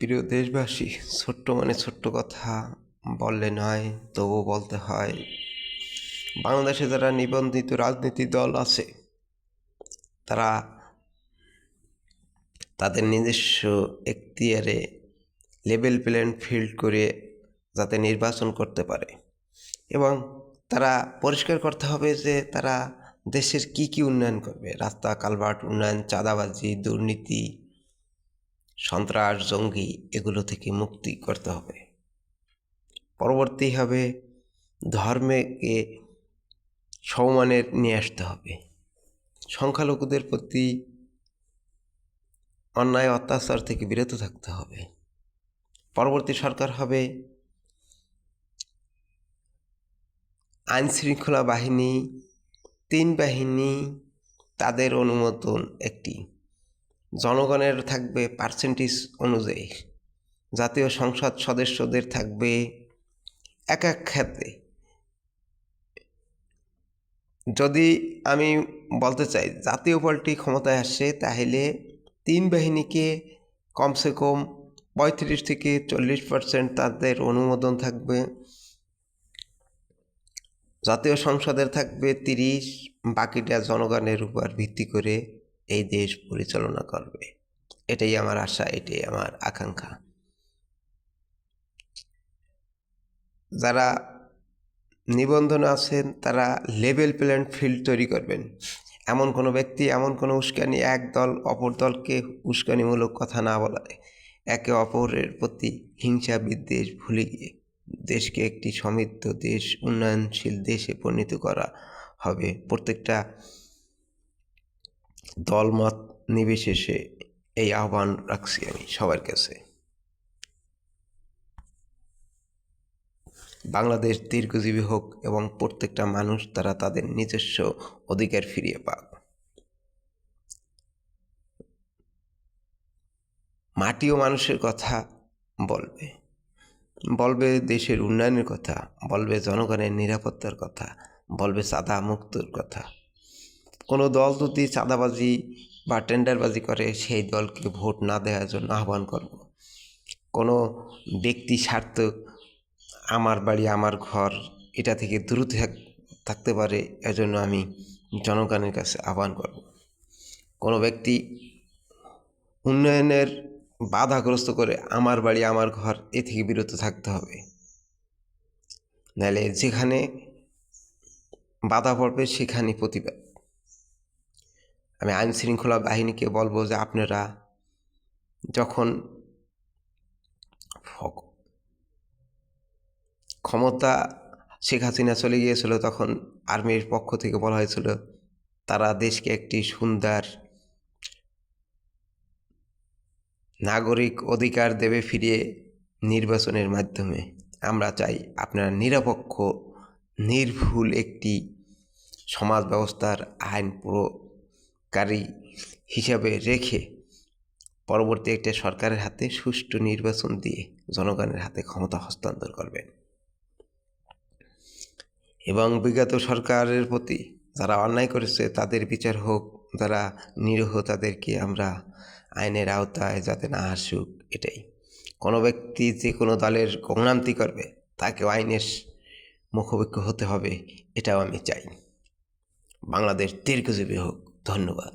প্রিয় দেশবাসী, ছোট্ট কথা বললে নয়, তবু বলতে হয়। বাংলাদেশে যারা নিবন্ধিত রাজনীতি দল আছে, তারা তাদের নিজস্ব এখতিয়ারে লেভেল প্লেইং ফিল্ড করে যাতে নির্বাচন করতে পারে, এবং তারা পরিষ্কার করতে হবে যে তারা দেশের কি কি উন্নয়ন করবে। রাস্তা, কালভার্ট উন্নয়ন, চাঁদাবাজি, দুর্নীতি, সন্ত্রাস, জঙ্গি, এগুলো থেকে মুক্তি করতে হবে। পরবর্তী হবে ধর্মকে সম্মানের নিয়ে আসতে হবে। সংখ্যালঘুদের প্রতি অন্যায় অত্যাচার থেকে বিরত থাকতে হবে। পরবর্তী সরকার হবে আইন শৃঙ্খলা বাহিনী, 3 বাহিনী, তাদের অনুমোদন একটি, জনগণের থাকবে পার্সেন্টেজ অনুযায়ী, জাতীয় সংসদ সদস্যদের থাকবে এক এক ক্ষেত্রে। যদি আমি বলতে চাই জাতীয় পার্টি ক্ষমতায় আসছে, তাহলে 3 বাহিনীকে কমসে কম 35 থেকে 40% তাদের অনুমোদন থাকবে। জাতীয় সংসদের থাকবে 30, বাকিটা জনগণের উপর ভিত্তি করে এই দেশ পরিচালনা করবে। এটাই আমার আশা, এটাই আমার আকাঙ্ক্ষা। যারা নিবন্ধন আছেন তারা লেভেল প্লেইং ফিল্ড তৈরি করবেন। এমন কোনো ব্যক্তি, এমন কোনো উস্কানি, এক দল অপর দলকে উস্কানিমূলক কথা না বলায়, একে অপরের প্রতি হিংসা বিদ্বেষ ভুলে গিয়ে দেশকে একটি সমৃদ্ধ দেশ, উন্নয়নশীল দেশে পরিণত করা হবে। প্রত্যেকটা দলমত নির্বিশেষে এই আহ্বান রাখছি আমি সবার কাছে। বাংলাদেশ দীর্ঘজীবী হোক এবং প্রত্যেকটা মানুষ তারা তাদের নিজস্ব অধিকার ফিরিয়ে পাক। মাটিও মানুষের কথা বলবে দেশের উন্নয়নের কথা, বলবে জনগণের নিরাপত্তার কথা, বলবে চাঁদা মুক্তর কথা। কোনো দল যদি চাঁদাবাজি বা টেন্ডারবাজি করে, সেই দলকে ভোট না দেওয়ার জন্য আহ্বান করব। কোনো ব্যক্তি স্বার্থ, আমার বাড়ি আমার ঘর, এটা থেকে দূরে থাকতে পারে, এজন্য আমি জনগণের কাছে আহ্বান করব। কোনো ব্যক্তি উন্নয়নের বাধাগ্রস্ত করে আমার বাড়ি আমার ঘর, এ থেকে বিরত থাকতে হবে। নাহলে যেখানে বাধা পড়বে সেখানে প্রতিবাদ। আমি আইন শৃঙ্খলা বাহিনীকে বলবো যে আপনারা যখন ক্ষমতা শেখ হাসিনা চলে গিয়েছিল, তখন আর্মির পক্ষ থেকে বলা হয়েছিল তারা দেশকে একটি সুন্দর নাগরিক অধিকার দেবে ফিরিয়ে নির্বাচনের মাধ্যমে। আমরা চাই আপনারা নিরপেক্ষ, নির্ভুল একটি সমাজ ব্যবস্থার আইন প্রয়োগকারী হিসাবে রেখে পরবর্তী একটা সরকারের হাতে সুষ্ঠু নির্বাচন দিয়ে জনগণের হাতে ক্ষমতা হস্তান্তর করবেন। এবং বিগত সরকারের প্রতি যারা অন্যায় করেছে তাদের বিচার হোক, যারা নিরীহ তাদেরকে আমরা আইনের আওতায় যাতে না আসুক, এটাই। কোনো ব্যক্তি যে কোনো দলের গোমরামতি করবে তাকেও আইনের মুখোমুখি হতে হবে, এটাও আমি চাই। বাংলাদেশ দীর্ঘজীবী হোক। ধন্যবাদ।